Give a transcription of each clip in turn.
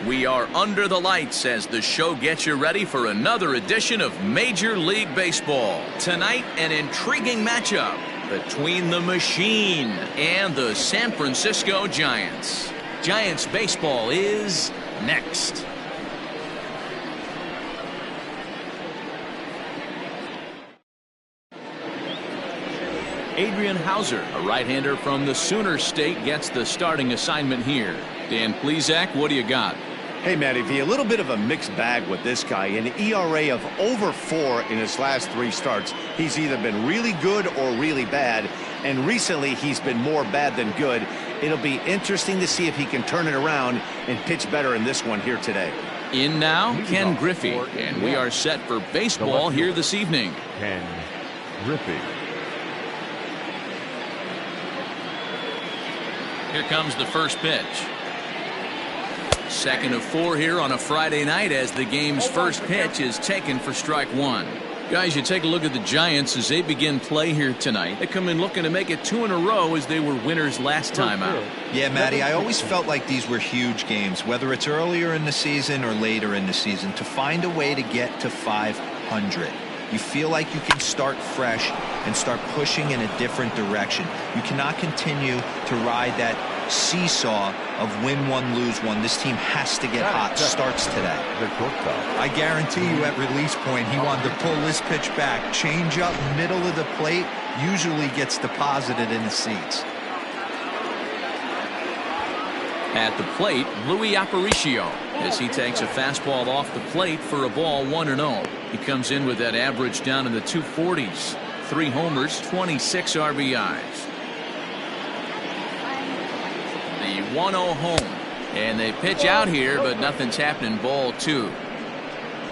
We are under the lights as the show gets you ready for another edition of Major League Baseball. Tonight, an intriguing matchup between the Machine and the San Francisco Giants. Giants baseball is next. Adrian Hauser, a right-hander from the Sooner State, gets the starting assignment here. Dan Plesac, what do you got? Hey, Matty V, a little bit of a mixed bag with this guy. An ERA of over 4 in his last 3 starts. He's either been really good or really bad, and recently he's been more bad than good. It'll be interesting to see if he can turn it around and pitch better in this one here today. In now, Ken Griffey, and we are set for baseball here this evening. Ken Griffey. Here comes the first pitch. Second of 4 here on a Friday night as the game's first pitch is taken for strike 1. Guys, you take a look at the Giants as they begin play here tonight. They come in looking to make it 2 in a row as they were winners last time out. Yeah, Matty, I always felt like these were huge games, whether it's earlier in the season or later in the season, to find a way to get to 500. You feel like you can start fresh and start pushing in a different direction. You cannot continue to ride that seesaw of win one, lose one. This team has to get hot. Starts today. I guarantee you at release point, he wanted to pull this pitch back. Change up, middle of the plate, usually gets deposited in the seats. At the plate, Louis Aparicio, as he takes a fastball off the plate for a ball 1-0. He comes in with that average down in the 240s. 3 homers, 26 RBIs. The 1-0 home. And they pitch out here, but nothing's happening. Ball 2.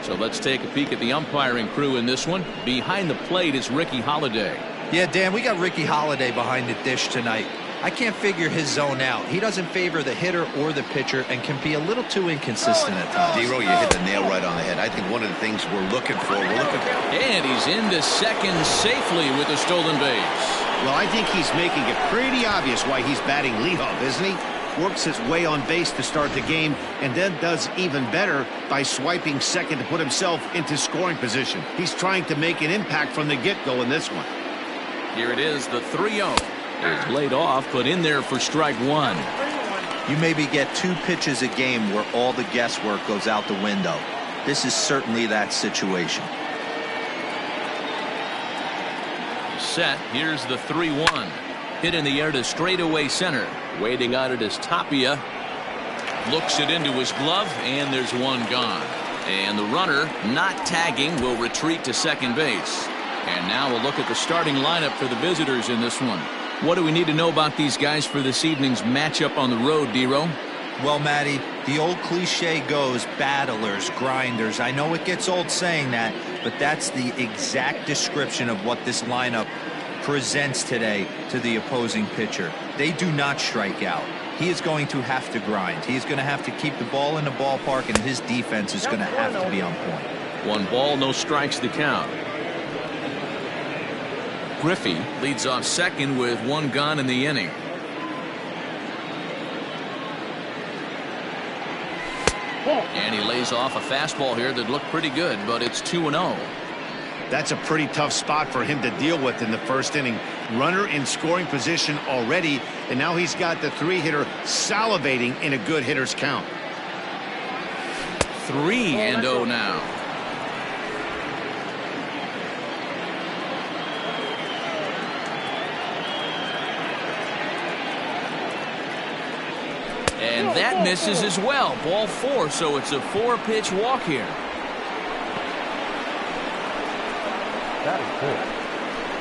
So let's take a peek at the umpiring crew in this one. Behind the plate is Ricky Holiday. Yeah, Dan, we got Ricky Holiday behind the dish tonight. I can't figure his zone out. He doesn't favor the hitter or the pitcher and can be a little too inconsistent at times. Dero, you hit the nail right on the head. I think one of the things we're looking for. And he's into second safely with a stolen base. Well, I think he's making it pretty obvious why he's batting leadoff, isn't he? Works his way on base to start the game and then does even better by swiping second to put himself into scoring position. He's trying to make an impact from the get-go in this one. Here it is, the 3-0. Is laid off, put in there for strike 1. You maybe get 2 pitches a game where all the guesswork goes out the window. This is certainly that situation. Set. Here's the 3-1. Hit in the air to straightaway center. Waiting on it is Tapia. Looks it into his glove, and there's one gone. And the runner, not tagging, will retreat to second base. And now we'll look at the starting lineup for the visitors in this one. What do we need to know about these guys for this evening's matchup on the road, Dero? Well, Matty, the old cliche goes battlers, grinders. I know it gets old saying that, but that's the exact description of what this lineup presents today to the opposing pitcher. They do not strike out. He is going to have to grind. He is going to have to keep the ball in the ballpark, and his defense is going to have to be on point. 1 ball, no strikes to count. Griffey leads off second with 1 gone in the inning. And he lays off a fastball here that looked pretty good, but it's 2-0. That's a pretty tough spot for him to deal with in the first inning. Runner in scoring position already, and now he's got the 3-hitter salivating in a good hitter's count. 3-0 now. And that misses as well. Ball 4, so it's a 4-pitch walk here. That is 4.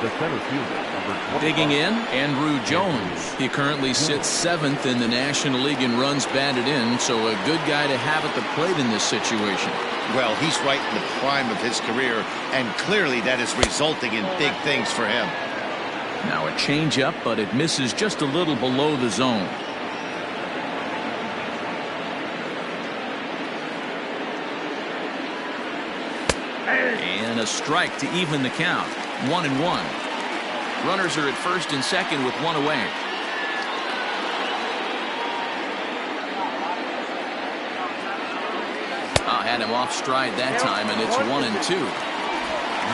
The center fielder, number 25. Digging in, Andrew Jones. He currently sits 7th in the National League in runs batted in, so a good guy to have at the plate in this situation. Well, he's right in the prime of his career, and clearly that is resulting in big things for him. Now a changeup, but it misses just a little below the zone. And a strike to even the count. 1-1. Runners are at first and second with 1 away. him off stride that time, and it's 1-2.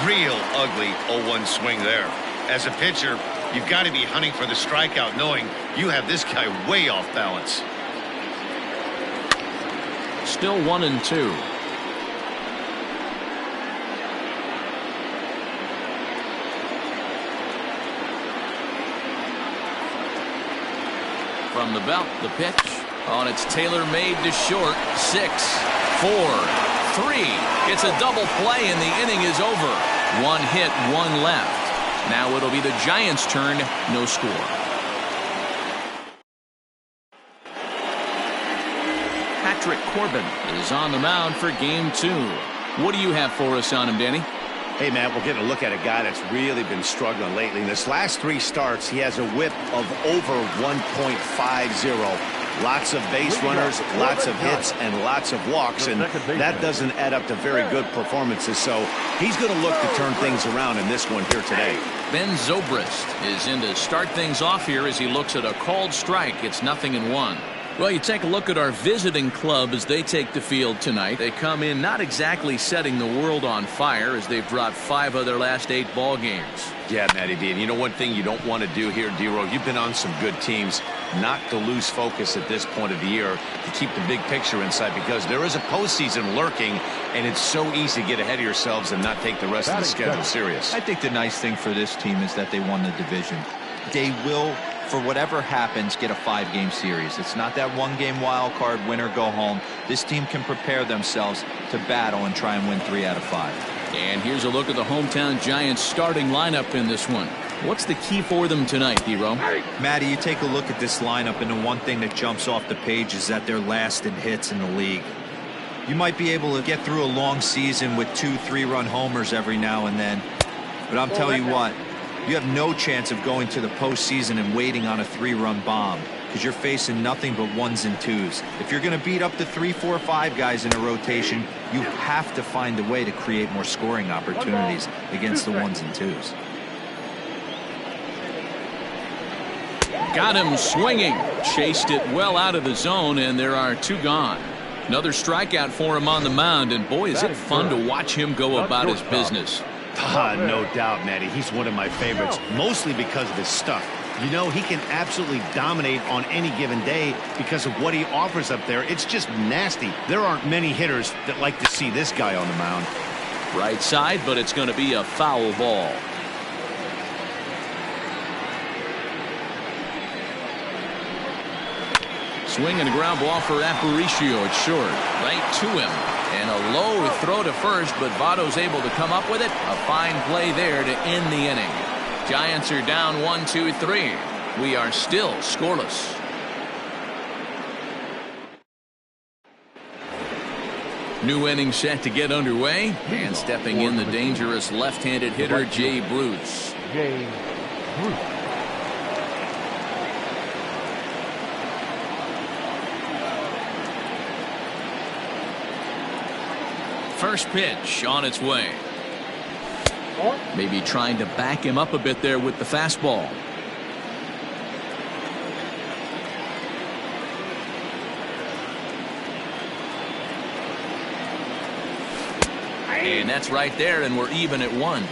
Real ugly 0-1 swing there. As a pitcher, you've got to be hunting for the strikeout, knowing you have this guy way off balance. Still 1-2. From the belt, the pitch. On its tailor-made to short. 6, 4, 3. It's a double play, and the inning is over. 1 hit, 1 left. Now it'll be the Giants' turn. No score. Corbin is on the mound for game 2. What do you have for us on him, Danny? Hey, Matt, we're getting a look at a guy that's really been struggling lately. In this last 3 starts, he has a whip of over 1.50. Lots of base runners, lots of hits, and lots of walks, and that doesn't add up to very good performances. So he's going to look to turn things around in this one here today. Ben Zobrist is in to start things off here as he looks at a called strike. It's 0-1. Well, you take a look at our visiting club as they take the field tonight. They come in not exactly setting the world on fire as they've dropped 5 of their last 8 ball games. Yeah, Matty D. And you know one thing you don't want to do here, D-Row, you've been on some good teams, not to lose focus at this point of the year, to keep the big picture in sight, because there is a postseason lurking, and it's so easy to get ahead of yourselves and not take the rest of the schedule serious. I think the nice thing for this team is that they won the division. They will, for whatever happens, get a 5-game series. It's not that 1-game wild card, win or go home. This team can prepare themselves to battle and try and win 3 out of 5. And here's a look at the hometown Giants starting lineup in this one. What's the key for them tonight, D-Row? Matty, you take a look at this lineup, and the one thing that jumps off the page is that they're last in hits in the league. You might be able to get through a long season with 2 3-run homers every now and then, but I'm telling you what, you have no chance of going to the postseason and waiting on a 3-run bomb, because you're facing nothing but 1s and 2s. If you're going to beat up the 3, 4, 5 guys in a rotation, you have to find a way to create more scoring opportunities against the 1s and 2s. Got him swinging. Chased it well out of the zone, and there are 2 gone. Another strikeout for him on the mound, and boy, is it fun to watch him go about his business. No doubt, Matty. He's one of my favorites, mostly because of his stuff. You know, he can absolutely dominate on any given day because of what he offers up there. It's just nasty. There aren't many hitters that like to see this guy on the mound. Right side, but it's going to be a foul ball. Swing and a ground ball for Aparicio. It's short. Right to him. And a low throw to first, but Votto's able to come up with it. A fine play there to end the inning. Giants are down 1-2-3. We are still scoreless. New inning set to get underway. And stepping in, the dangerous left-handed hitter, Jay Bruce. First pitch on its way. Maybe trying to back him up a bit there with the fastball. And that's right there, and we're even at 1.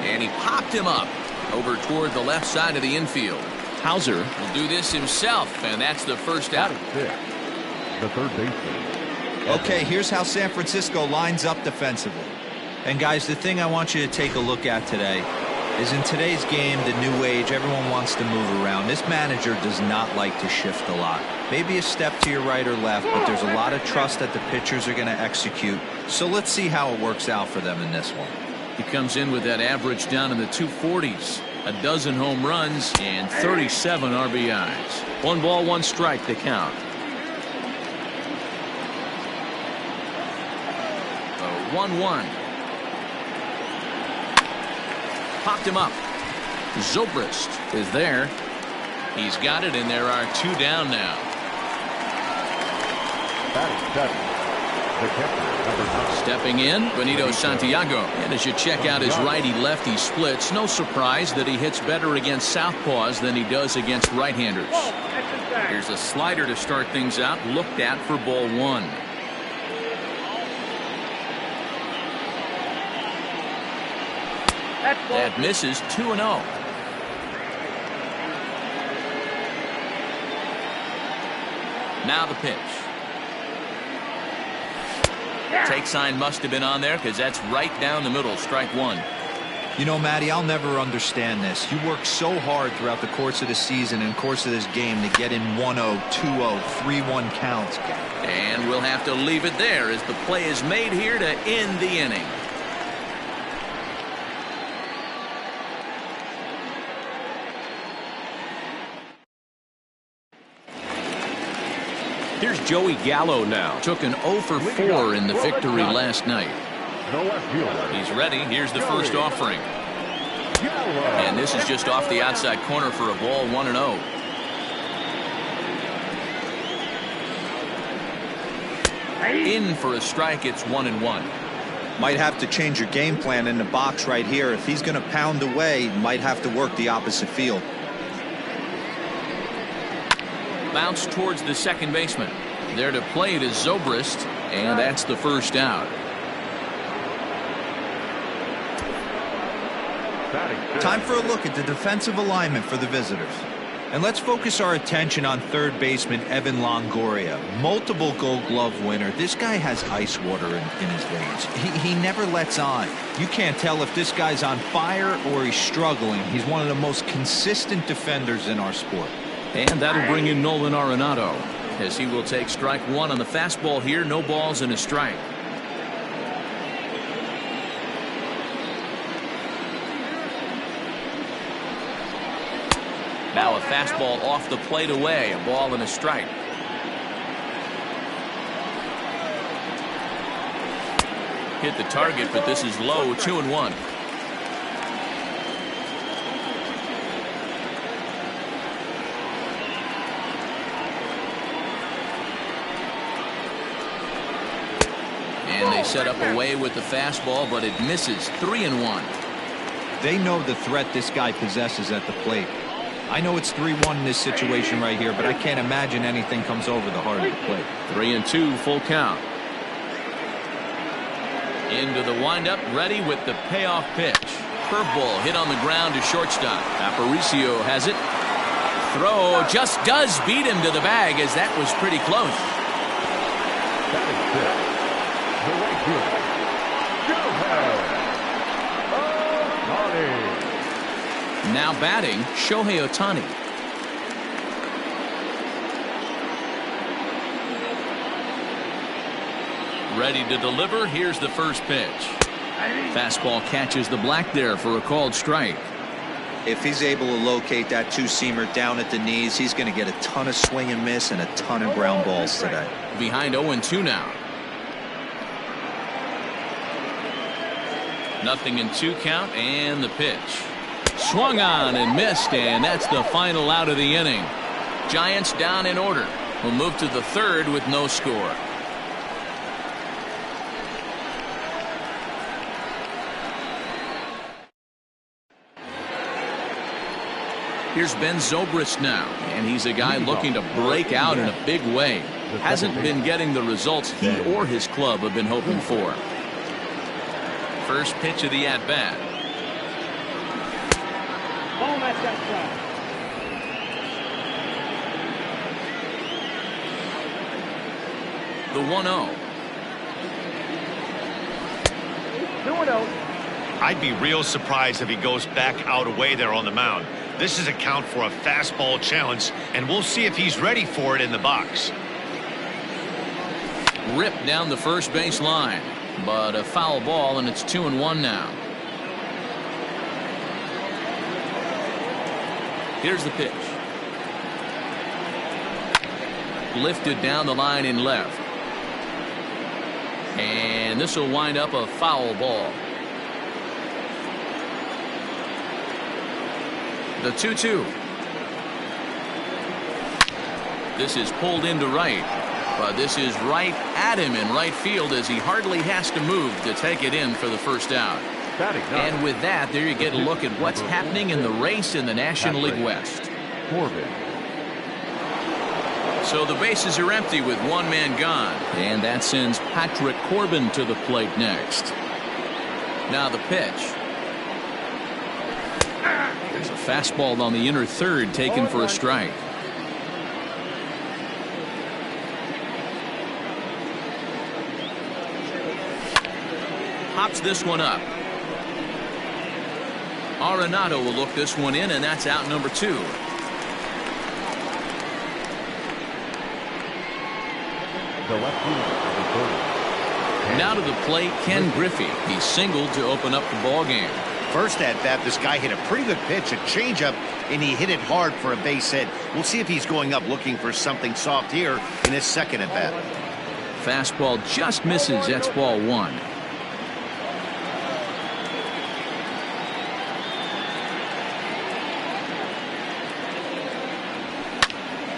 And he popped him up over toward the left side of the infield. Hauser will do this himself, and that's the first out. The third baseman. Okay, here's how San Francisco lines up defensively. And guys, the thing I want you to take a look at today is in today's game, the new age, everyone wants to move around. This manager does not like to shift a lot. Maybe a step to your right or left, but there's a lot of trust that the pitchers are going to execute. So let's see how it works out for them in this one. He comes in with that average down in the 240s. A dozen home runs and 37 RBIs. 1 ball, 1 strike to count. 1-1. Popped him up. Zobrist is there. He's got it, and there are 2 down now. The catcher, number 9. Stepping in, Benito Santiago. And as you check out his righty-lefty splits, no surprise that he hits better against southpaws than he does against right-handers. Here's a slider to start things out, looked at for ball 1. That misses 2-0. Now the pitch. Take sign must have been on there because that's right down the middle. Strike 1. You know, Matty, I'll never understand this. You work so hard throughout the course of the season and course of this game to get in 1-0, 2-0, 3-1 counts. And we'll have to leave it there as the play is made here to end the inning. Here's Joey Gallo now. Took an 0 for 4 in the victory last night. He's ready. Here's the first offering. And this is just off the outside corner for a ball, 1-0. In for a strike. It's 1-1. Might have to change your game plan in the box right here. If he's going to pound away, might have to work the opposite field. Bounce towards the second baseman. There to play it is Zobrist, and that's the first out. Time for a look at the defensive alignment for the visitors. And let's focus our attention on third baseman Evan Longoria. Multiple Gold Glove winner. This guy has ice water in his veins. He never lets on. You can't tell if this guy's on fire or he's struggling. He's one of the most consistent defenders in our sport. And that'll bring in Nolan Arenado, as he will take strike 1 on the fastball here. No balls and a strike. Now a fastball off the plate away. A ball and a strike. Hit the target, but this is low. 2-1. And they set up away with the fastball, but it misses. 3-1. They know the threat this guy possesses at the plate. I know it's 3-1 in this situation right here, but I can't imagine anything comes over the heart of the plate. 3-2, full count. Into the windup, ready with the payoff pitch. Curveball hit on the ground to shortstop. Aparicio has it. Throw just does beat him to the bag, as that was pretty close. That is good. The right fielder, Now batting, Shohei Ohtani. Ready to deliver. Here's the first pitch. Fastball catches the black there for a called strike. If he's able to locate that two-seamer down at the knees, he's going to get a ton of swing and miss and a ton of ground balls today. Behind 0-2 now. 0-2 count, and the pitch. Swung on and missed, and that's the final out of the inning. Giants down in order. Will move to the third with no score. Here's Ben Zobrist now, and he's a guy looking to break out in a big way. Hasn't been getting the results he or his club have been hoping for. First pitch of the at-bat. The 1-0. 2-0. I'd be real surprised if he goes back out away there on the mound. This is a count for a fastball challenge, and we'll see if he's ready for it in the box. Ripped down the first base line, but a foul ball, and it's 2-1 now. Here's the pitch. Lifted down the line in left. And this will wind up a foul ball. The 2-2. This is pulled into right. But this is right at him in right field as he hardly has to move to take it in for the first out. And with that, there you get a look at what's happening in the race in the National League West. Corbin. So the bases are empty with one man gone. And that sends Patrick Corbin to the plate next. Now the pitch. There's a fastball on the inner third taken for a strike. Pops this one up. Arenado will look this one in, and that's out number 2. The left fielder, now to the plate, Ken Griffey. He singled to open up the ball game. First at bat, this guy hit a pretty good pitch, a changeup, and he hit it hard for a base hit. We'll see if he's going up looking for something soft here in his second at bat. Fastball just misses. That's ball 1.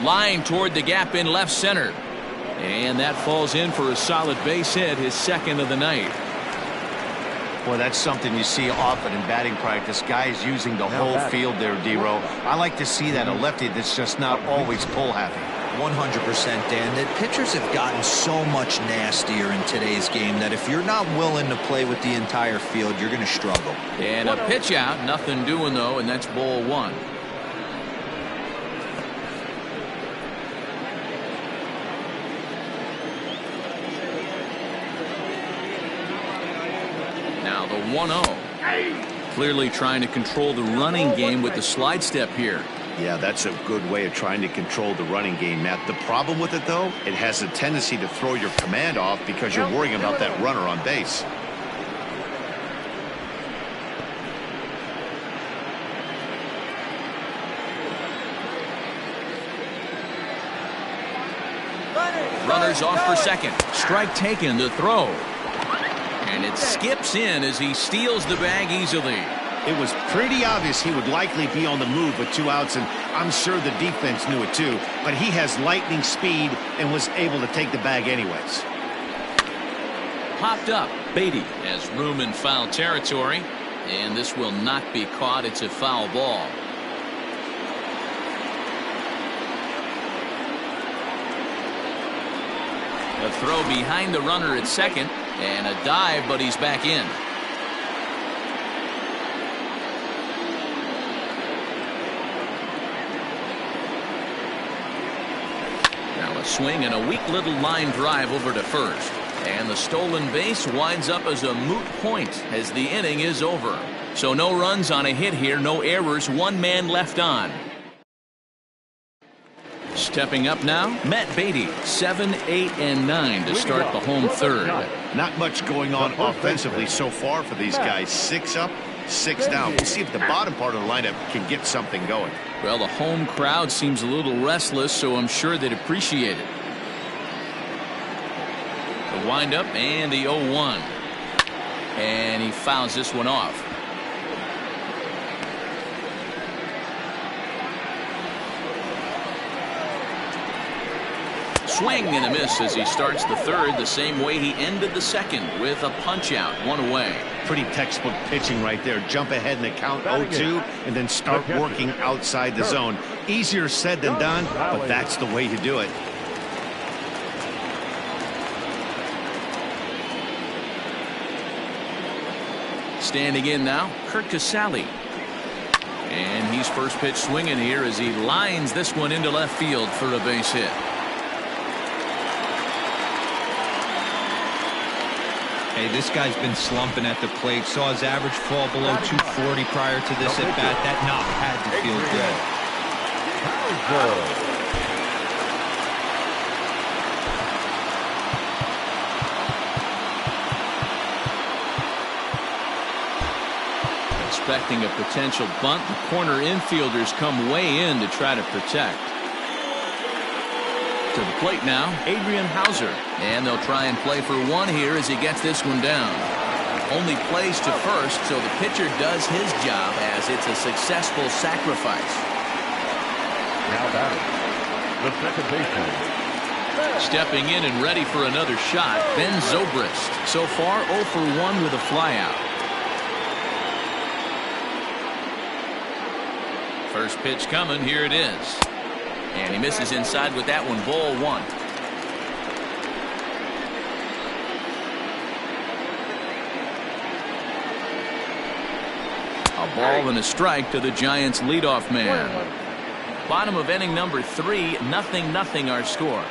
Line toward the gap in left center. And that falls in for a solid base hit, his second of the night. Well, that's something you see often in batting practice. Guys using the whole field there, D-Row. I like to see that, a lefty that's just not always pull happy. 100%, Dan. The pitchers have gotten so much nastier in today's game that if you're not willing to play with the entire field, you're going to struggle. And a pitch out, nothing doing though, and that's ball 1. Now the 1-0. Clearly trying to control the running game with the slide step here. Yeah, that's a good way of trying to control the running game, Matt. The problem with it, though, it has a tendency to throw your command off because you're worrying about that runner on base. Runners off for second. Strike taken to throw. And it skips in as he steals the bag easily. It was pretty obvious he would likely be on the move with 2 outs, and I'm sure the defense knew it too. But he has lightning speed and was able to take the bag anyways. Popped up. Beatty has room in foul territory. And this will not be caught. It's a foul ball. A throw behind the runner at second. And a dive, but he's back in. Now a swing and a weak little line drive over to first. And the stolen base winds up as a moot point as the inning is over. So no runs on a hit here, no errors, 1 man left on. Stepping up now, Matt Beatty, 7, 8, and 9 to start the home third. Not much going on offensively so far for these guys. 6 up, 6 down. We'll see if the bottom part of the lineup can get something going. Well, the home crowd seems a little restless, so I'm sure they'd appreciate it. The windup and the 0-1. And he fouls this one off. Swing and a miss as he starts the third the same way he ended the second with a punch out, 1 away. Pretty textbook pitching right there. Jump ahead in the count 0-2 and then start working outside the zone. Easier said than done, but that's the way to do it. Standing in now, Kurt Casale. And he's first pitch swinging here as he lines this one into left field for a base hit. Hey, this guy's been slumping at the plate. Saw his average fall below 240 prior to this at bat. That knock had to feel good. Expecting a potential bunt, the corner infielders come way in to try to protect. To the plate now, Adrian Hauser. And they'll try and play for 1 here as he gets this one down. Only plays to first, so the pitcher does his job as it's a successful sacrifice. Now batting, the second baseman, Stepping in and ready for another shot, Ben Zobrist. So far 0 for 1 with a flyout. First pitch coming, here it is. And he misses inside with that one, ball 1. A ball and a strike to the Giants leadoff man. Bottom of inning number 3, 0-0 our score.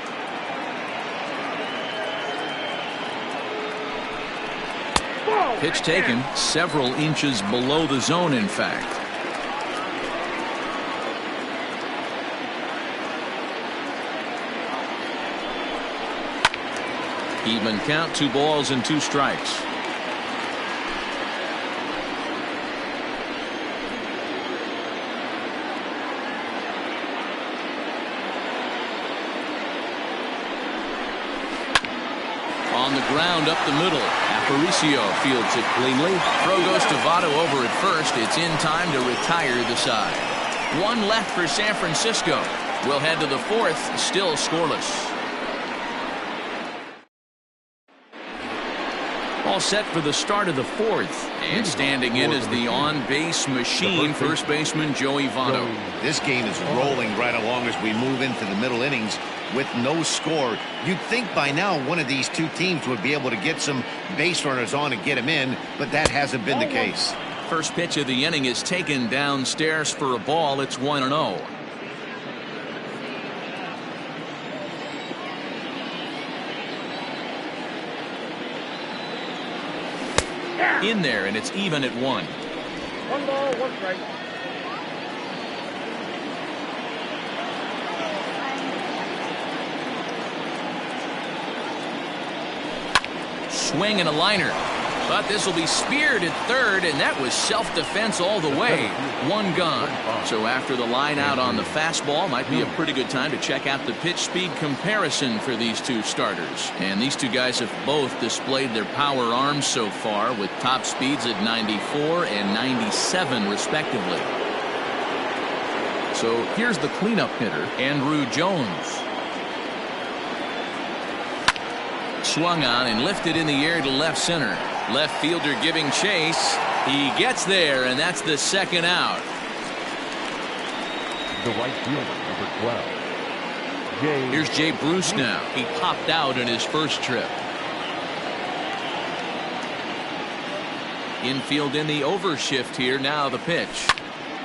Pitch taken several inches below the zone, in fact. Even count, 2 balls and 2 strikes. On the ground up the middle. Aparicio fields it cleanly. Throw goes to Votto over at first. It's in time to retire the side. 1 left for San Francisco. We'll head to the 4th, still scoreless. All set for the start of the 4th. And standing in is the on-base machine, first baseman Joey Votto. This game is rolling right along as we move into the middle innings with no score. You'd think by now one of these two teams would be able to get some base runners on and get them in, but that hasn't been the case. First pitch of the inning is taken downstairs for a ball. It's 1-0. In there, and it's even at 1. 1 ball, 1 strike. Swing and a liner, but this will be speared at third, and that was self-defense all the way. 1 gone. So after the line out on the fastball, might be a pretty good time to check out the pitch speed comparison for these two starters. And these two guys have both displayed their power arms so far, with top speeds at 94 and 97 respectively. So here's the cleanup hitter, Andrew Jones. Swung on and lifted in the air to left center. Left fielder giving chase. He gets there, and that's the 2nd out. The right fielder, number 12. Here's Jay Bruce now. He popped out in his first trip. Infield in the overshift here. Now the pitch.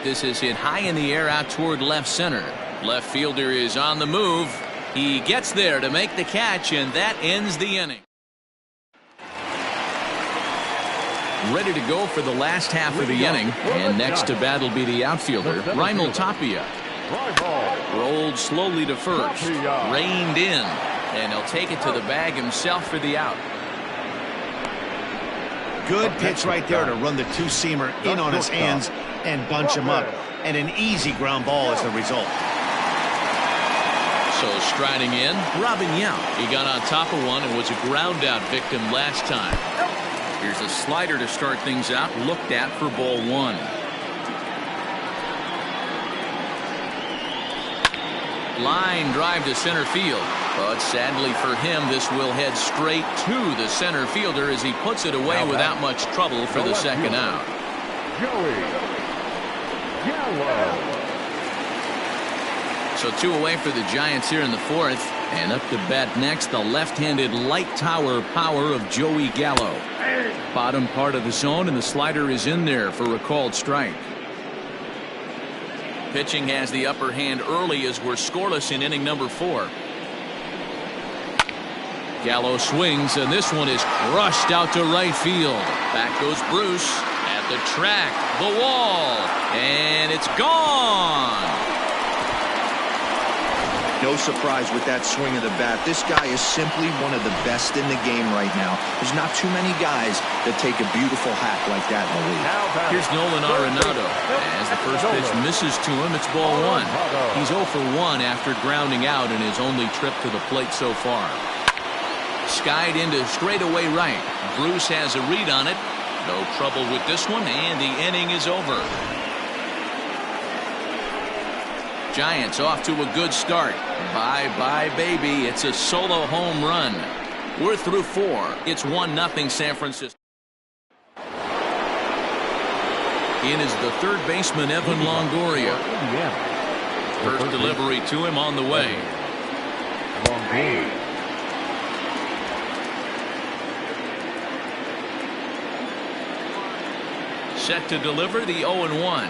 This is hit high in the air out toward left center. Left fielder is on the move. He gets there to make the catch, and that ends the inning. Ready to go for the last half of the inning, and next to bat will be the outfielder, Raimel Tapia. Rolled slowly to first, reined in, and he'll take it to the bag himself for the out. Good pitch right there to run the two-seamer in on his hands and bunch him up, and an easy ground ball as the result. So striding in, Robin Yount. He got on top of one and was a ground out victim last time. Here's a slider to start things out, looked at for ball 1. Line drive to center field, but sadly for him, this will head straight to the center fielder as he puts it away without much trouble for the 2nd out. Joey Gallo. So 2 away for the Giants here in the 4th, and up to bat next, the left-handed light tower power of Joey Gallo. Bottom part of the zone, and the slider is in there for a called strike. Pitching has the upper hand early as we're scoreless in inning number 4. Gallo swings, and this one is crushed out to right field. Back goes Bruce at the track, the wall, and it's gone. No surprise with that swing of the bat. This guy is simply one of the best in the game right now. There's not too many guys that take a beautiful hack like that in the league. Here's Nolan Arenado. As the first pitch misses to him, it's ball 1. He's 0 for 1 after grounding out in his only trip to the plate so far. Skied into straightaway right. Bruce has a read on it. No trouble with this one, and the inning is over. Giants off to a good start. Bye-bye, baby. It's a solo home run. We're through 4. It's 1-0 San Francisco. In is the third baseman, Evan Longoria. First delivery to him on the way. Set to deliver the 0-1.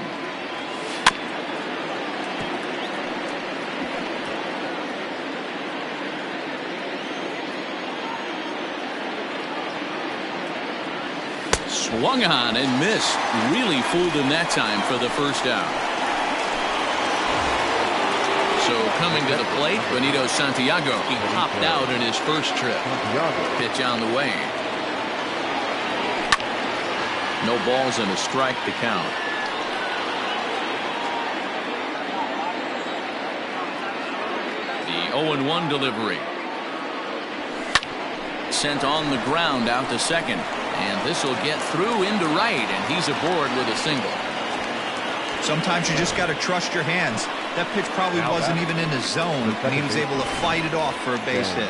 Swung on and missed. Really fooled him that time for the first out. So coming to the plate, Benito Santiago. He popped out in his first trip. Pitch on the way. No balls and a strike to count. The 0-1 delivery. Sent on the ground out to second. And this will get through into right, and he's aboard with a single. Sometimes you just got to trust your hands. That pitch probably wasn't even in the zone, and he was able to fight it off for a base hit.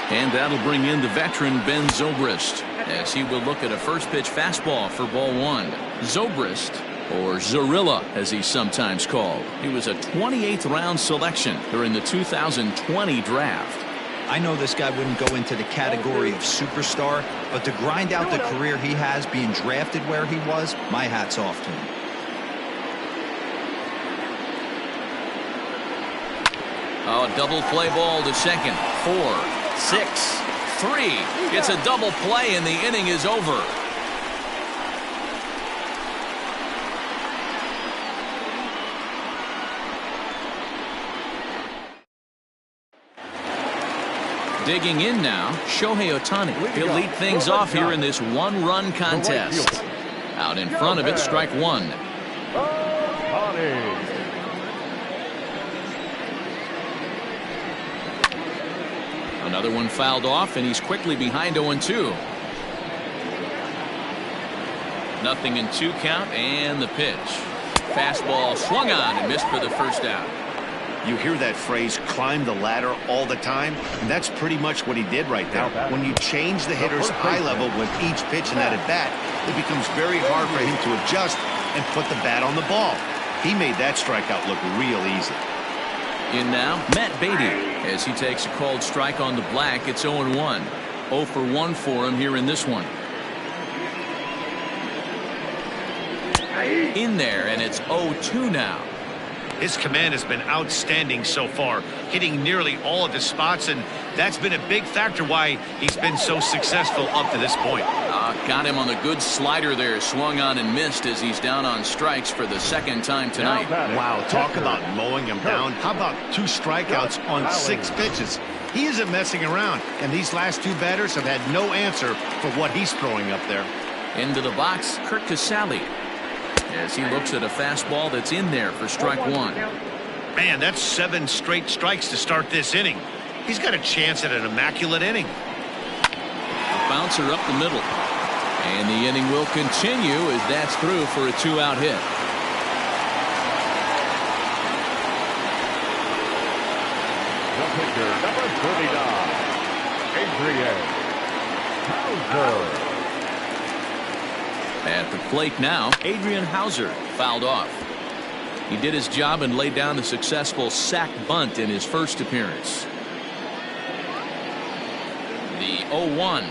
And that'll bring in the veteran Ben Zobrist, as he will look at a first pitch fastball for ball 1. Zobrist, or Zorilla as he's sometimes called. He was a 28th round selection during the 2020 draft. I know this guy wouldn't go into the category of superstar, but to grind out the career he has being drafted where he was, my hat's off to him. Oh, double play ball to second. 4, 6, 3. It's a double play and the inning is over. Digging in now, Shohei Ohtani. He'll lead things off here in this one-run contest. Out in front of it, strike 1. Another one fouled off, and he's quickly behind 0-2. 0-2 count, and the pitch. Fastball swung on and missed for the first out. You hear that phrase, climb the ladder, all the time, and that's pretty much what he did right there. When you change the hitter's eye level with each pitch in that at-bat, it becomes very hard for him to adjust and put the bat on the ball. He made that strikeout look real easy. In now, Matt Beatty, as he takes a called strike on the black. It's 0-1. 0 for 1 for him here in this one. In there, and it's 0-2 now. His command has been outstanding so far, hitting nearly all of his spots, and that's been a big factor why he's been so successful up to this point. Got him on a good slider there, swung on and missed as he's down on strikes for the second time tonight. Wow, talk about mowing him down. How about 2 strikeouts on 6 pitches? He isn't messing around, and these last 2 batters have had no answer for what he's throwing up there. Into the box, Kurt Casale, as he looks at a fastball that's in there for strike 1. Man, that's 7 straight strikes to start this inning. He's got a chance at an immaculate inning. A bouncer up the middle. And the inning will continue as that's through for a 2-out hit. The pitcher, number 39, Adrian. Hauser. At the plate now, Adrian Hauser fouled off. He did his job and laid down a successful sac bunt in his first appearance. The 0-1.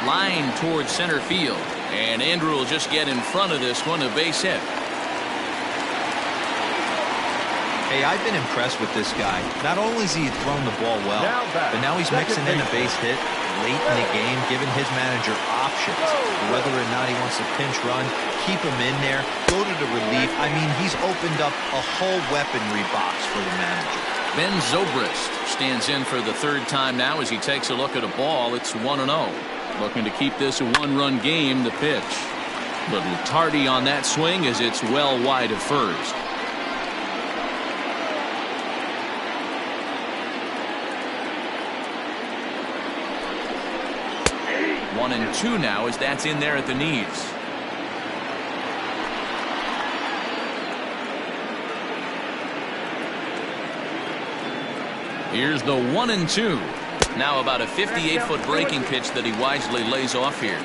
Line towards center field. And Andrew will just get in front of this one, a base hit. Hey, I've been impressed with this guy. Not only has he thrown the ball well, but now he's mixing in a base hit late in the game, giving his manager options. Whether or not he wants to pinch run, keep him in there, go to the relief. I mean, he's opened up a whole weaponry box for the manager. Ben Zobrist stands in for the 3rd time now as he takes a look at a ball. It's 1-0. Looking to keep this a 1-run game. The pitch. Little tardy on that swing as it's well wide of first. 1-2 now as that's in there at the knees. Here's the 1-2. Now about a 58-foot breaking pitch that he wisely lays off here.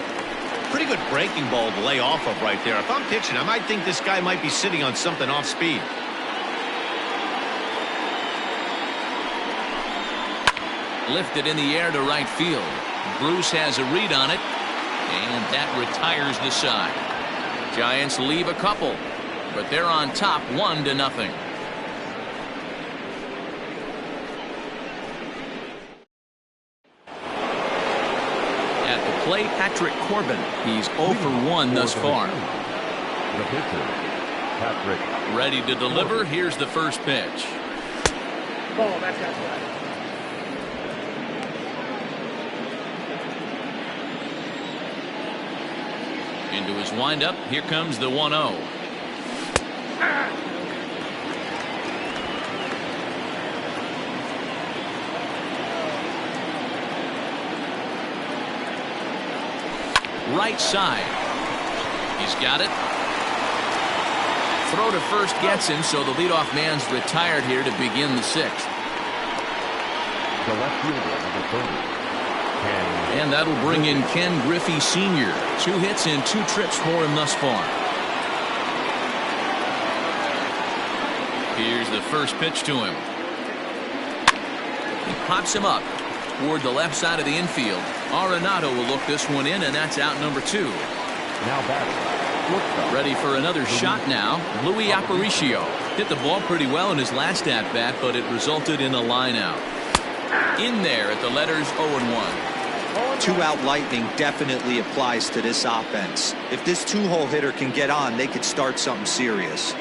Pretty good breaking ball to lay off of right there. If I'm pitching, I might think this guy might be sitting on something off speed. Lifted in the air to right field. Bruce has a read on it, and that retires the side. Giants leave a couple, but they're on top 1-0. At the plate, Patrick Corbin. He's 0 for 1 thus far. The pitcher, Patrick. Ready to deliver. Here's the first pitch. Ball, that's right. Into his windup. Here comes the 1-0. Right side. He's got it. Throw to first gets him, so the leadoff man's retired here to begin the 6th. The left fielder, number 30. And that'll bring in Ken Griffey Sr. 2 hits and 2 trips for him thus far. Here's the first pitch to him. He pops him up toward the left side of the infield. Arenado will look this one in, and that's out number 2. Now batting. Ready for another shot now. Louis Aparicio hit the ball pretty well in his last at-bat, but it resulted in a line out. In there at the letters 0-1. 2-out lightning definitely applies to this offense. If this 2-hole hitter can get on, they could start something serious.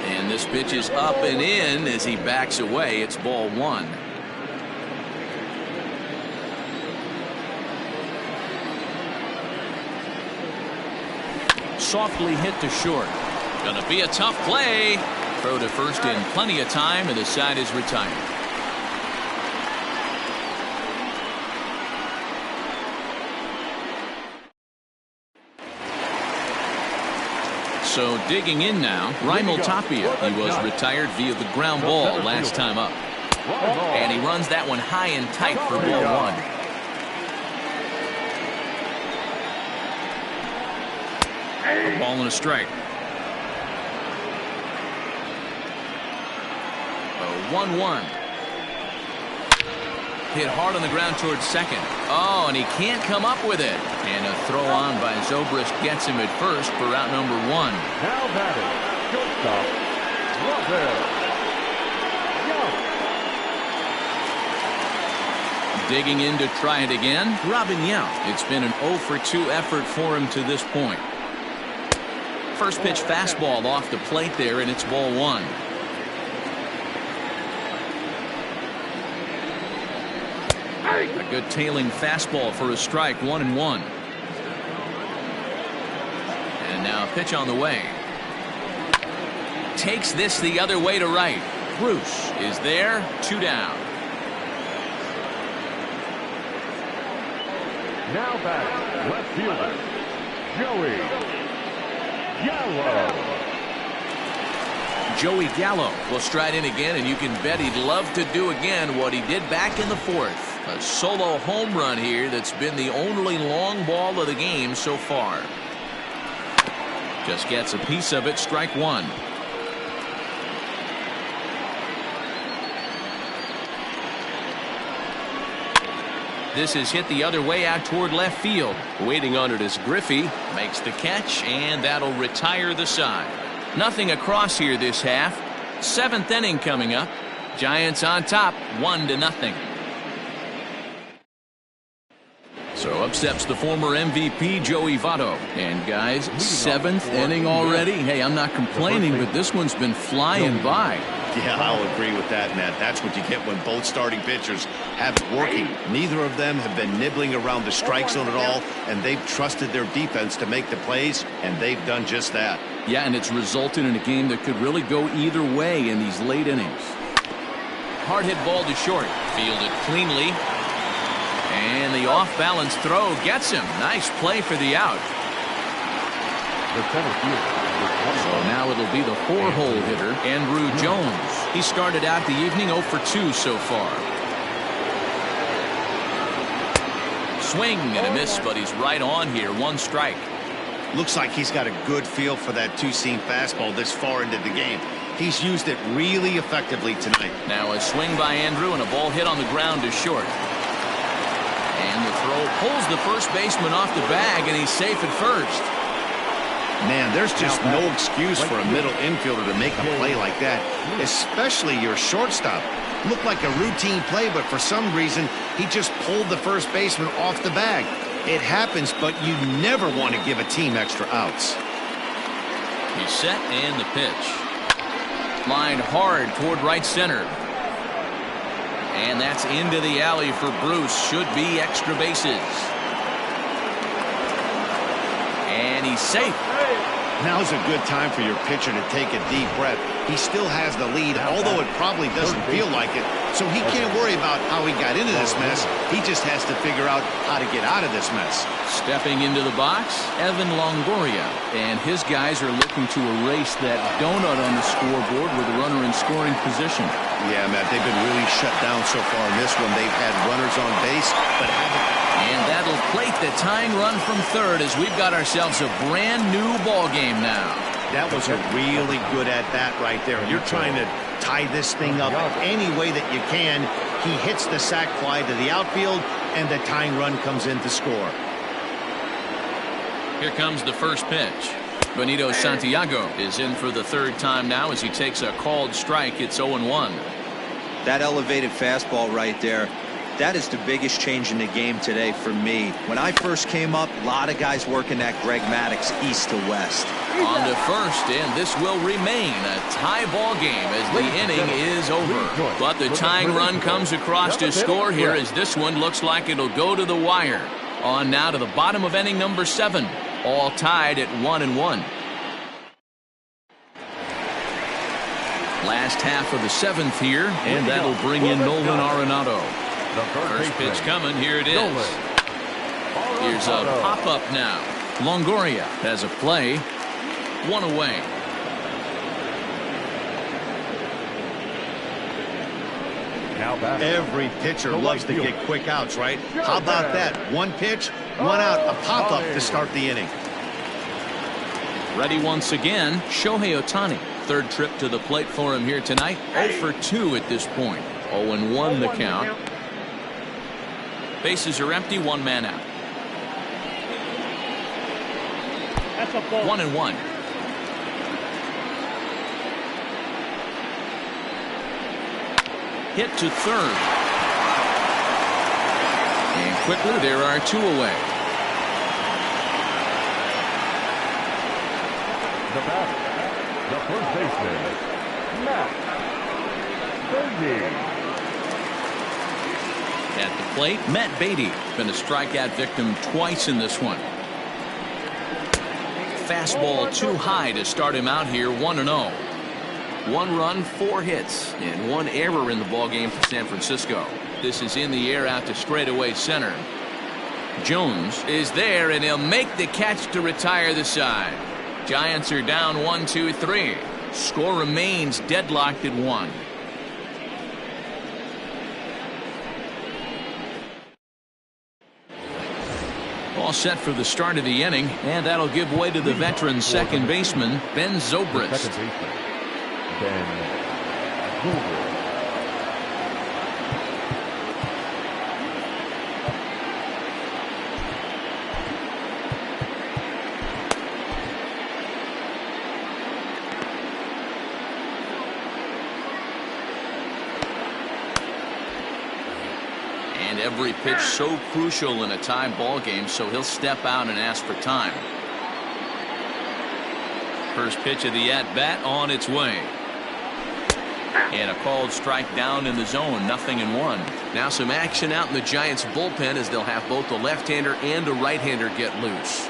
And this pitch is up and in as he backs away. It's ball 1. Softly hit to short. Gonna be a tough play. Throw to first in plenty of time, and the side is retired. So digging in now, Raimel Tapia. He was retired via the ground ball last time up. And he runs that one high and tight for ball 1. A ball and a strike. A 1-1. Hit hard on the ground towards second. Oh, and he can't come up with it. And a throw on by Zobrist gets him at first for out number 1. Now batting. Shortstop. Digging in to try it again, Robin Yount. It's been an 0 for 2 effort for him to this point. First pitch fastball off the plate there, and it's ball 1. A good tailing fastball for a strike, 1-1. And now a pitch on the way. Takes this the other way to right. Bruce is there, 2 down. Now back, left fielder, Joey Gallo. Joey Gallo will stride in again, and you can bet he'd love to do again what he did back in the 4th. A solo home run here that's been the only long ball of the game so far. Just gets a piece of it, strike 1. This is hit the other way out toward left field. Waiting on it is Griffey. Makes the catch, and that'll retire the side. Nothing across here this half. 7th inning coming up. Giants on top, 1-0. So up steps the former MVP Joey Votto. And guys, 7th inning already. Hey, I'm not complaining, but this one's been flying by. Yeah, I'll agree with that, Matt. That's what you get when both starting pitchers have it working. Neither of them have been nibbling around the strike zone at all, and they've trusted their defense to make the plays, and they've done just that. Yeah, and it's resulted in a game that could really go either way in these late innings. Hard hit ball to short. Fielded cleanly. And the off-balance throw gets him. Nice play for the out. The center fielder, So now it'll be the 4-hole hitter, Andrew Jones. He started out the evening 0 for 2 so far. Swing and a miss, but he's right on here. 1 strike. Looks like he's got a good feel for that two-seam fastball this far into the game. He's used it really effectively tonight. Now a swing by Andrew and a ball hit on the ground to short. And the throw pulls the first baseman off the bag, and he's safe at first. Man, there's just no excuse for a middle infielder to make a play like that, especially your shortstop. Looked like a routine play, but for some reason, he just pulled the first baseman off the bag. It happens, but you never want to give a team extra outs. He's set, and the pitch. Lined hard toward right center. And that's into the alley for Bruce. Should be extra bases. And he's safe. Now's a good time for your pitcher to take a deep breath. He still has the lead, although it probably doesn't feel like it. So he can't worry about how he got into this mess. He just has to figure out how to get out of this mess. Stepping into the box, Evan Longoria. And his guys are looking to erase that donut on the scoreboard with a runner in scoring position. Yeah, Matt, they've been really shut down so far in this one. They've had runners on base, but haven't. And that'll plate the tying run from third as we've got ourselves a brand new ball game now. That was a really good at-bat right there. You're trying to tie this thing up any way that you can. He hits the sac fly to the outfield, and the tying run comes in to score. Here comes the first pitch. Benito Santiago is in for the 3rd time now as he takes a called strike. It's 0-1. That elevated fastball right there, that is the biggest change in the game today for me. When I first came up, a lot of guys working that Greg Maddux east to west. On to first, and this will remain a tie ball game as the inning is over. But the tying run comes across to score here as this one looks like it'll go to the wire. On now to the bottom of inning number 7. All tied at 1-1. Last half of the 7th here, and that'll bring in Nolan Arenado. First pitch coming. Here it is. Here's a pop-up now. Longoria has a play. 1 away. Every pitcher loves to get quick outs, right? How about that? 1 pitch, 1 out, a pop-up to start the inning. Ready once again, Shohei Ohtani. 3rd trip to the plate for him here tonight. 0 for 2 at this point. 0-1 the count. Bases are empty, 1 man out. 1-1. Hit to 3rd. And quickly there are 2 away. The batter, the first baseman, Matt Beatty. At the plate, Matt Beatty. Been a strikeout victim twice in this one. Fastball too high to start him out here. 1-0. 1 run, 4 hits, and 1 error in the ballgame for San Francisco. This is in the air out to straightaway center. Jones is there, and he'll make the catch to retire the side. Giants are down 1-2-3. Score remains deadlocked at 1. All set for the start of the inning, and that'll give way to the veteran second baseman, Ben Zobrist. Second baseman, Ben Zobrist. And every pitch so crucial in a tie ball game, so he'll step out and ask for time. First pitch of the at-bat on its way. And a called strike down in the zone. 0-1. Now some action out in the Giants bullpen as they'll have both a left-hander and a right-hander get loose.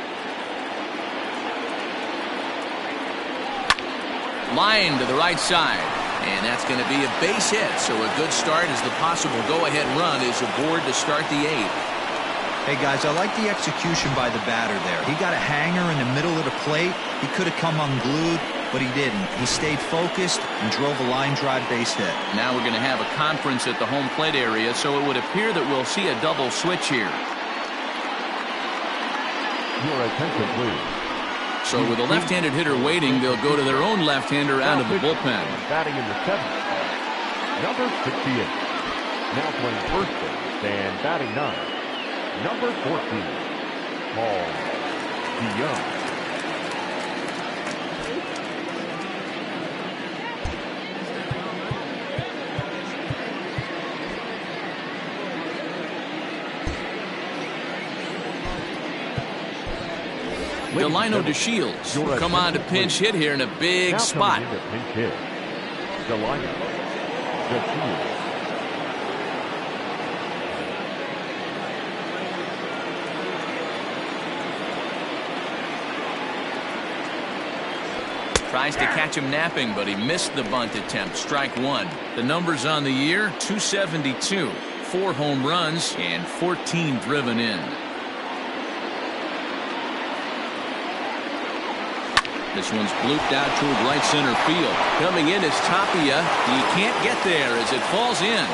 Line to the right side. And that's going to be a base hit. So a good start as the possible go-ahead run is aboard to start the 8th. Hey, guys, I like the execution by the batter there. He got a hanger in the middle of the plate. He could have come unglued, but he didn't. He stayed focused and drove a line drive base hit. Now we're going to have a conference at the home plate area, so it would appear that we'll see a double switch here. Your attention, please. So with a left-handed hitter waiting, they'll go to their own left-hander out of the bullpen. Batting in the 7th, number 68. Now playing first base and batting 9. Number 14, Paul DeYoung. Delino DeShields will come on to pinch hit here in a big spot. Pinch hit, Delino DeShields. Tries to catch him napping, but he missed the bunt attempt. Strike one. The numbers on the year, 272. 4 home runs and 14 driven in. This one's blooped out toward right center field. Coming in is Tapia. He can't get there as it falls in.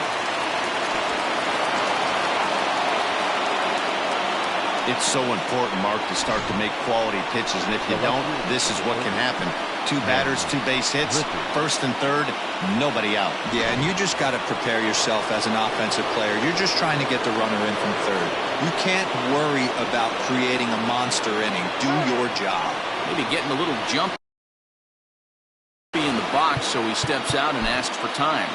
It's so important, Mark, to start to make quality pitches, and if you don't, this is what can happen. 2 batters, 2 base hits, first and third, nobody out. Yeah, and you just got to prepare yourself as an offensive player. You're just trying to get the runner in from third. You can't worry about creating a monster inning. Do your job. Maybe getting a little jump in the box, so he steps out and asks for time.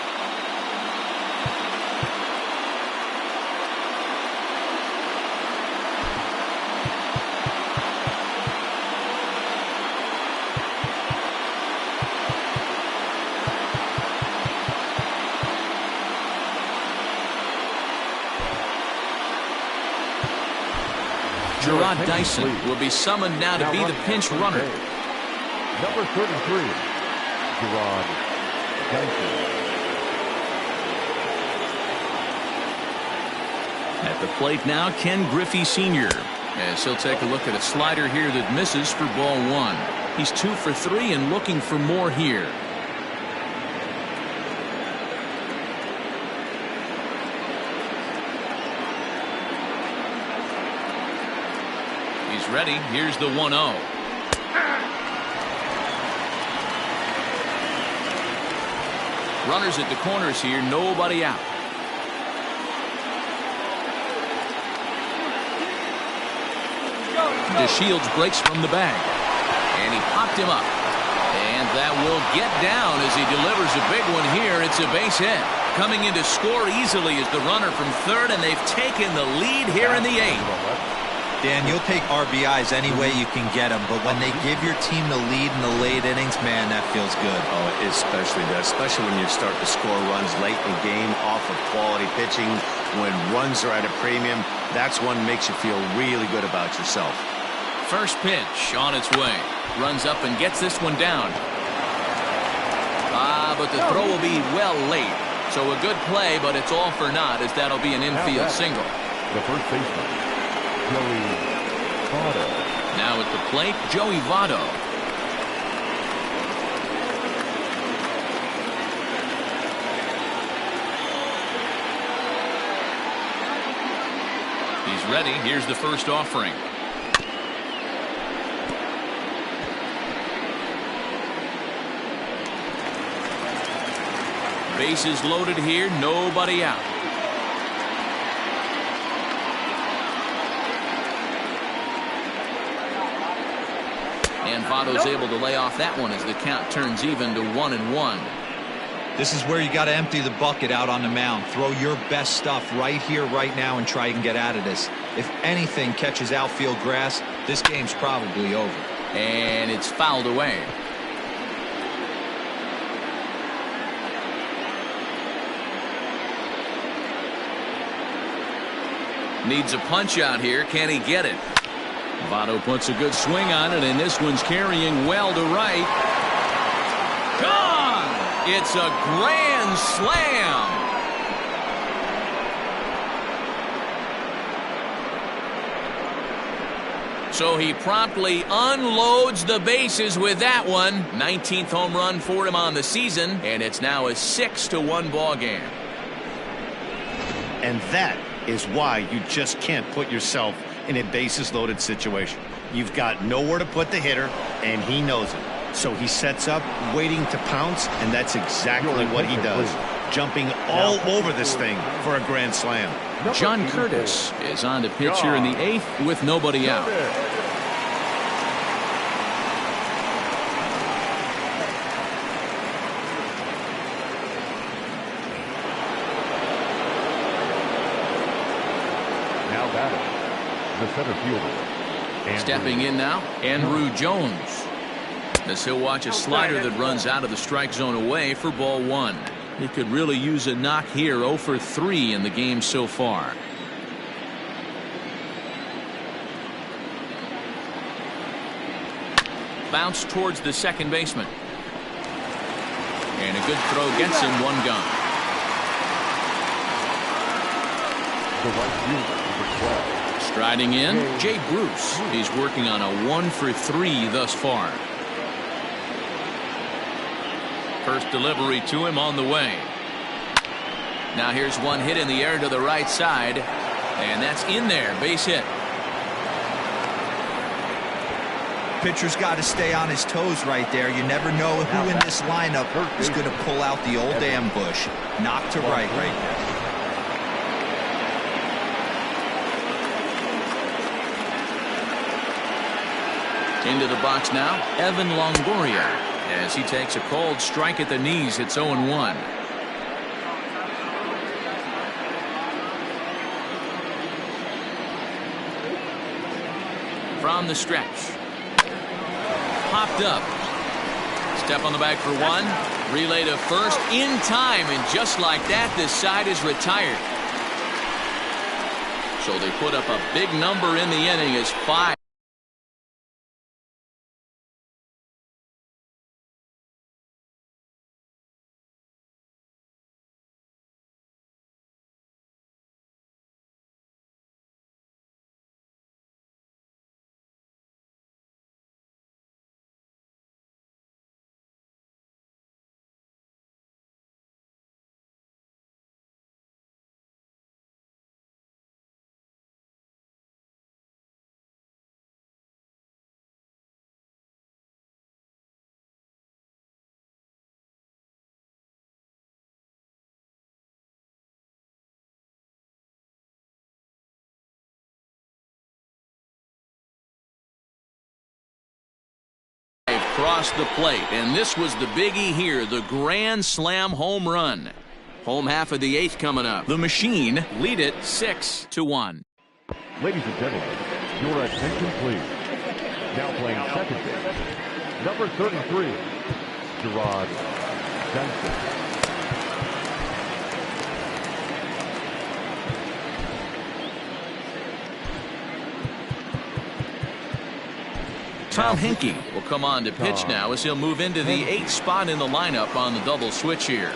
Gerard Dyson will be summoned now to be the pinch runner. Number 33, Gerard Dyson. At the plate now, Ken Griffey Sr. as he'll take a look at a slider here that misses for ball 1. He's 2 for 3 and looking for more here. He's ready. Here's the 1-0. Runners at the corners here, nobody out. DeShields breaks from the bag, and he popped him up, and that will get down as he delivers a big one here. It's a base hit. Coming in to score easily is the runner from third, and they've taken the lead here in the 8th. Dan, you'll take RBIs any way you can get them, but when they give your team the lead in the late innings, man, that feels good. Oh, it especially does, especially when you start to score runs late in the game off of quality pitching. When runs are at a premium, that's one makes you feel really good about yourself. First pitch on its way. Runs up and gets this one down. But the throw will be well late. So a good play, but it's all for naught, as that'll be an infield single. The first baseman, Joey Votto. Now at the plate, Joey Votto. He's ready. Here's the first offering. Bases loaded here, nobody out. And Votto's able to lay off that one as the count turns even to 1-1. This is where you got to empty the bucket out on the mound. Throw your best stuff right here, right now, and try and get out of this. If anything catches outfield grass, this game's probably over. And it's fouled away. Needs a punch out here. Can he get it? Votto puts a good swing on it, and this one's carrying well to right. Gone! It's a grand slam. So he promptly unloads the bases with that one. 19th home run for him on the season, and it's now a 6-1 ball game. And that is why you just can't put yourself in a bases-loaded situation. You've got nowhere to put the hitter, and he knows it. So he sets up, waiting to pounce, and that's exactly what he does, jumping all over this thing for a grand slam. John Curtis is on to pitch here in the 8th with nobody out. Now batting, the center fielder. Stepping in now, Andrew Jones. As he'll watch a slider that runs out of the strike zone away for ball 1. He could really use a knock here. 0 for 3 in the game so far. Bounce towards the second baseman. And a good throw gets him 1 gone. The right fielder, number 12. Striding in, Jay Bruce. He's working on a 1 for 3 thus far. First delivery to him on the way. Now here's one hit in the air to the right side, and that's in there. Base hit. Pitcher's got to stay on his toes right there. You never know who in this lineup is going to pull out the old ambush. Knock to right there. Into the box now, Evan Longoria, as he takes a cold strike at the knees. It's 0-1. From the stretch. Popped up. Step on the bag for 1. Relay to first in time, and just like that, this side is retired. So they put up a big number in the inning as 5. Across the plate, and this was the biggie here, the grand slam home run. Home half of the 8th coming up. The Machine lead it 6-1. Ladies and gentlemen, your attention please. Now playing second base, number 33, Gerard Johnson. Tom Henke will come on to pitch now as he'll move into the 8th spot in the lineup on the double switch here.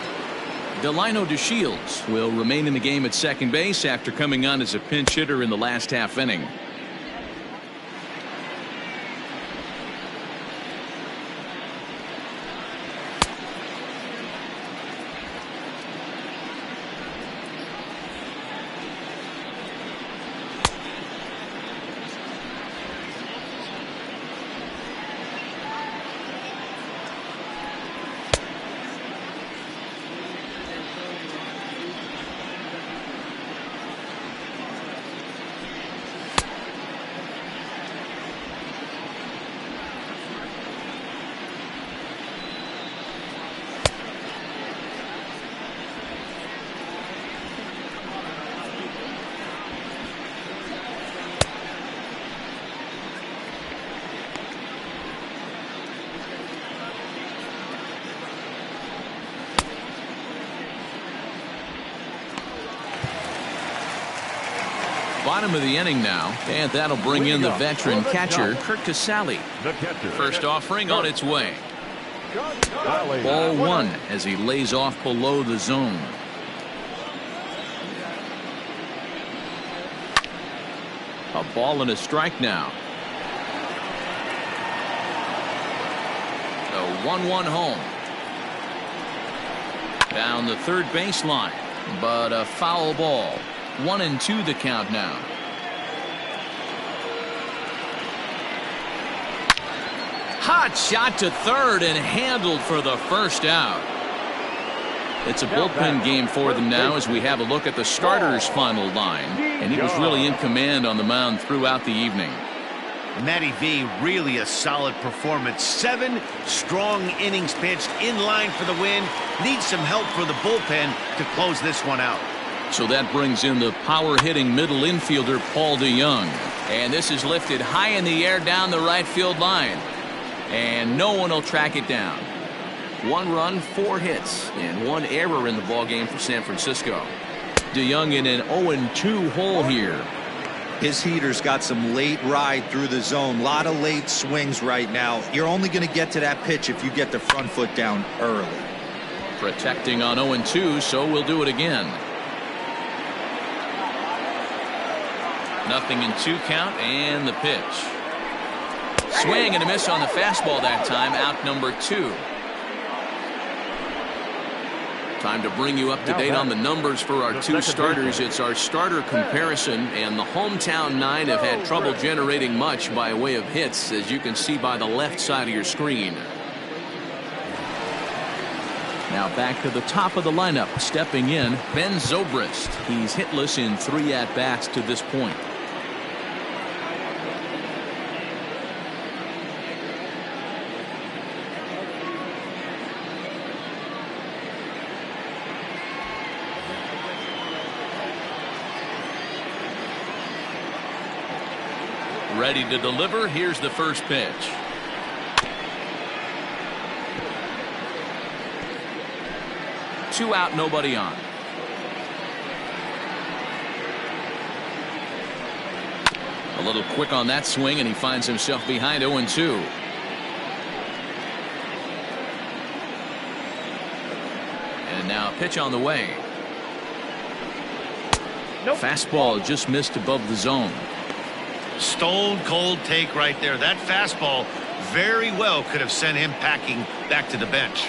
Delino DeShields will remain in the game at second base after coming on as a pinch hitter in the last half inning. Bottom of the inning now, and that'll bring in the veteran catcher, Kurt Casale. First offering on its way. Ball 1 as he lays off below the zone. A ball and a strike now. 1-1 home. Down the third baseline, but a foul ball. 1-2 the count now. Hot shot to third and handled for the first out. It's a bullpen game for them now as we have a look at the starter's final line, and he was really in command on the mound throughout the evening. Matty V, really a solid performance. 7 strong innings pitched, in line for the win. Needs some help for the bullpen to close this one out. So that brings in the power-hitting middle infielder Paul DeJong. And this is lifted high in the air down the right field line. And no one will track it down. 1 run, 4 hits, and 1 error in the ballgame for San Francisco. DeJong in an 0-2 hole here. His heater's got some late ride through the zone. A lot of late swings right now. You're only going to get to that pitch if you get the front foot down early. Protecting on 0-2, so we'll do it again. 0-2 count, and the pitch. Swing and a miss on the fastball that time. Out number 2. Time to bring you up to date on the numbers for our 2 starters. It's our starter comparison, and the hometown 9 have had trouble generating much by way of hits, as you can see by the left side of your screen. Now back to the top of the lineup. Stepping in, Ben Zobrist. He's hitless in 3 at-bats to this point. Ready to deliver. Here's the first pitch. Two out, nobody on. A little quick on that swing, and he finds himself behind 0-2. And now a pitch on the way. Fastball just missed above the zone. Stone cold take right there. That fastball very well could have sent him packing back to the bench.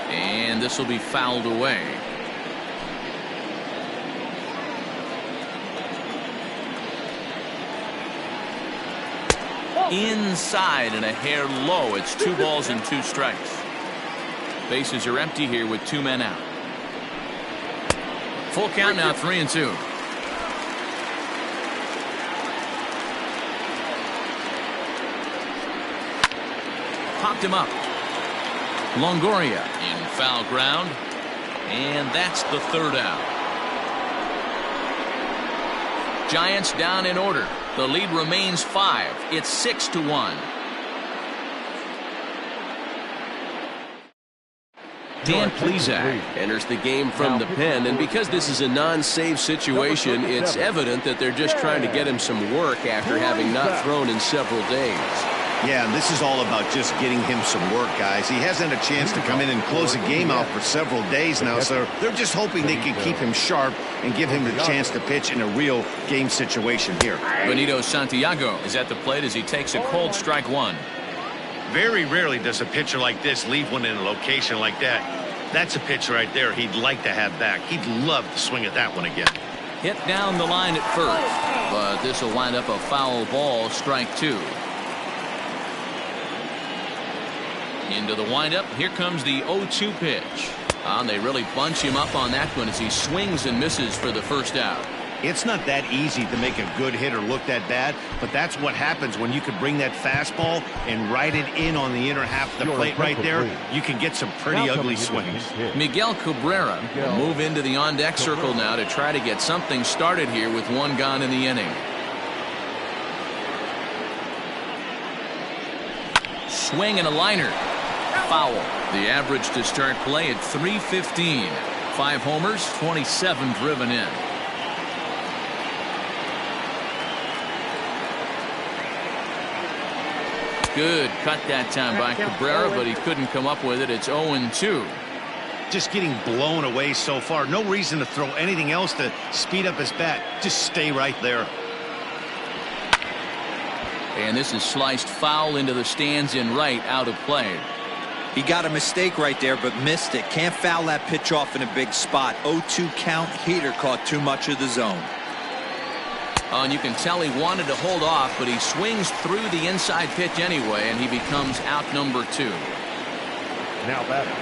And this will be fouled away. Inside and a hair low. It's 2 balls and 2 strikes. Bases are empty here with 2 men out. Full count now, 3-2. Popped him up. Longoria in foul ground, and that's the 3rd out. Giants down in order. The lead remains 5. It's 6-1. Dan Plesac enters the game from the pen, and because this is a non-save situation, it's evident that they're just trying to get him some work after having not thrown in several days. Yeah, and this is all about just getting him some work, guys. He hasn't had a chance to come in and close the game out for several days now, so they're just hoping they can keep him sharp and give him the chance to pitch in a real game situation here. Benito Santiago is at the plate as he takes a cold strike 1. Very rarely does a pitcher like this leave one in a location like that. That's a pitch right there he'd like to have back. He'd love to swing at that one again. Hit down the line at first, but this will wind up a foul ball, strike 2. Into the windup. Here comes the 0-2 pitch. They really bunch him up on that one as he swings and misses for the first out. It's not that easy to make a good hitter look that bad, but that's what happens when you can bring that fastball and ride it in on the inner half of the plate right there. You can get some pretty ugly swings. Miguel Cabrera will move into the on-deck circle now to try to get something started here with 1 gone in the inning. Swing and a liner. Foul. The average to start play at .315. 5 homers, 27 driven in. Good cut that time by Cabrera, but he couldn't come up with it. It's 0-2. Just getting blown away so far. No reason to throw anything else to speed up his bat. Just stay right there. And this is sliced foul into the stands in right, out of play. He got a mistake right there, but missed it. Can't foul that pitch off in a big spot. 0-2 count. Heater caught too much of the zone. Oh, and you can tell he wanted to hold off, but he swings through the inside pitch anyway, and he becomes out number 2. Now batting,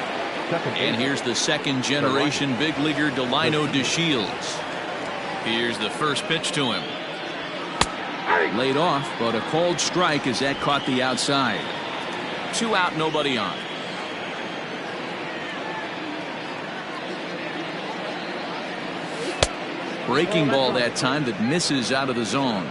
second And baseman, here's the second generation big leaguer Delino DeShields. Here's the first pitch to him. Laid off, but a cold strike as that caught the outside. 2 out, nobody on. Breaking ball that time that misses out of the zone.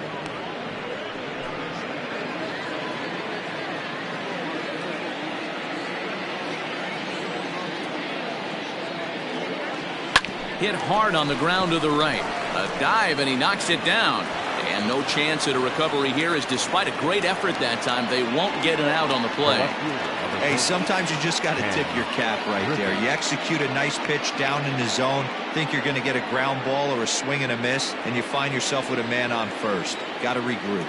Hit hard on the ground to the right. A dive and he knocks it down. And no chance at a recovery here, as despite a great effort that time, they won't get an out on the play. Hey, sometimes you just got to tip your cap right there. You execute a nice pitch down in the zone, think you're going to get a ground ball or a swing and a miss, and you find yourself with a man on first. Got to regroup.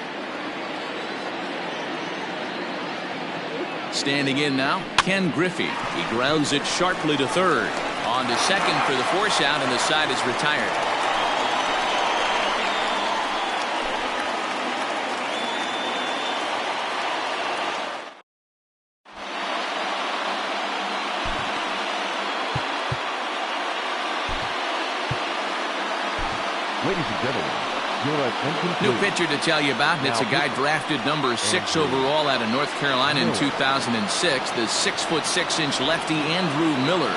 Standing in now, Ken Griffey. He grounds it sharply to third. On to second for the force out, and the side is retired. ladies and gentlemen, your attention New please. pitcher to tell you about, and it's a guy drafted number 6 overall out of North Carolina in 2006, the 6'6" lefty Andrew Miller.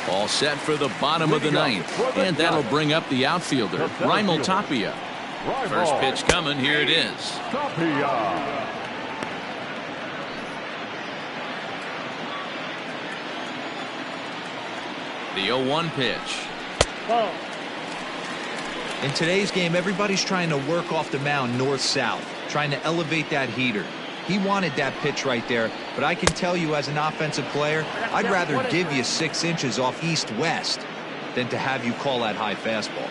All set for the bottom of the ninth, and that'll bring up the outfielder, Raimel Tapia. First pitch coming, here it is. Tapia. The 0-1 pitch. In today's game, everybody's trying to work off the mound north-south, trying to elevate that heater. He wanted that pitch right there, but I can tell you as an offensive player, I'd rather give you 6 inches off east-west than to have you call that high fastball.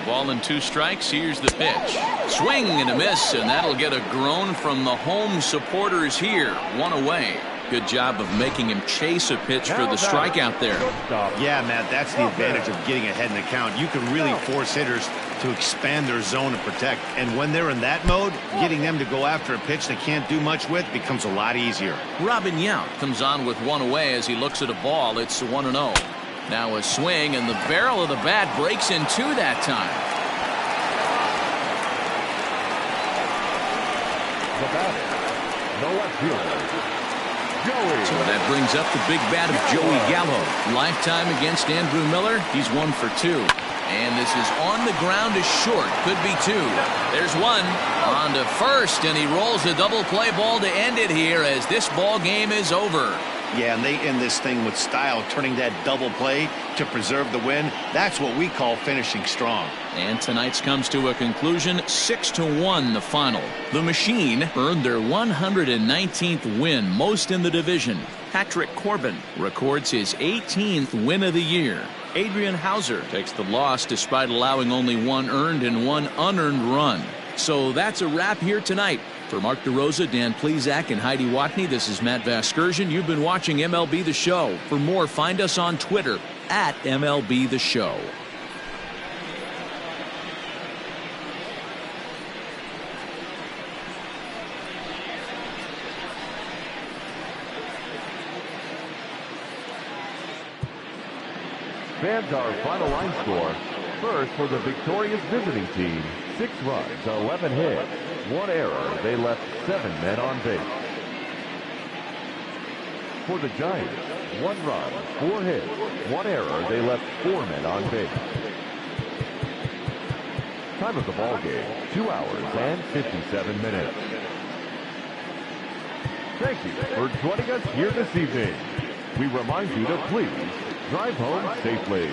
A ball and 2 strikes. Here's the pitch. Swing and a miss, and that'll get a groan from the home supporters here. 1 away. Good job of making him chase a pitch for the strikeout there. Yeah, Matt, that's the advantage of getting ahead in the count. You can really force hitters to expand their zone and protect. And when they're in that mode, getting them to go after a pitch they can't do much with becomes a lot easier. Robin Yount comes on with 1 away as he looks at a ball. It's 1-0. Now a swing, and the barrel of the bat breaks in 2 that time. The batter, the left fielder, Joey. So that brings up the big bat of Joey Gallo. Lifetime against Andrew Miller. He's 1 for 2. And this is on the ground is short. Could be 2. There's 1. On to first, and he rolls a double play ball to end it here as this ball game is over. Yeah, and they end this thing with style, turning that double play to preserve the win. That's what we call finishing strong. And tonight's comes to a conclusion, 6-1 the final. The Machine earned their 119th win, most in the division. Patrick Corbin records his 18th win of the year. Adrian Hauser takes the loss despite allowing only 1 earned and 1 unearned run. So that's a wrap here tonight. For Mark DeRosa, Dan Plesac, and Heidi Watney, this is Matt Vasgersian. You've been watching MLB The Show. For more, find us on Twitter @MLB The Show. Fans, our final line score. First, for the victorious visiting team, 6 runs, 11 hits, 1 error. They left 7 men on base. For the Giants, 1 run, 4 hits, 1 error. They left 4 men on base. Time of the ball game, 2 hours and 57 minutes. Thank you for joining us here this evening. We remind you to please drive home safely.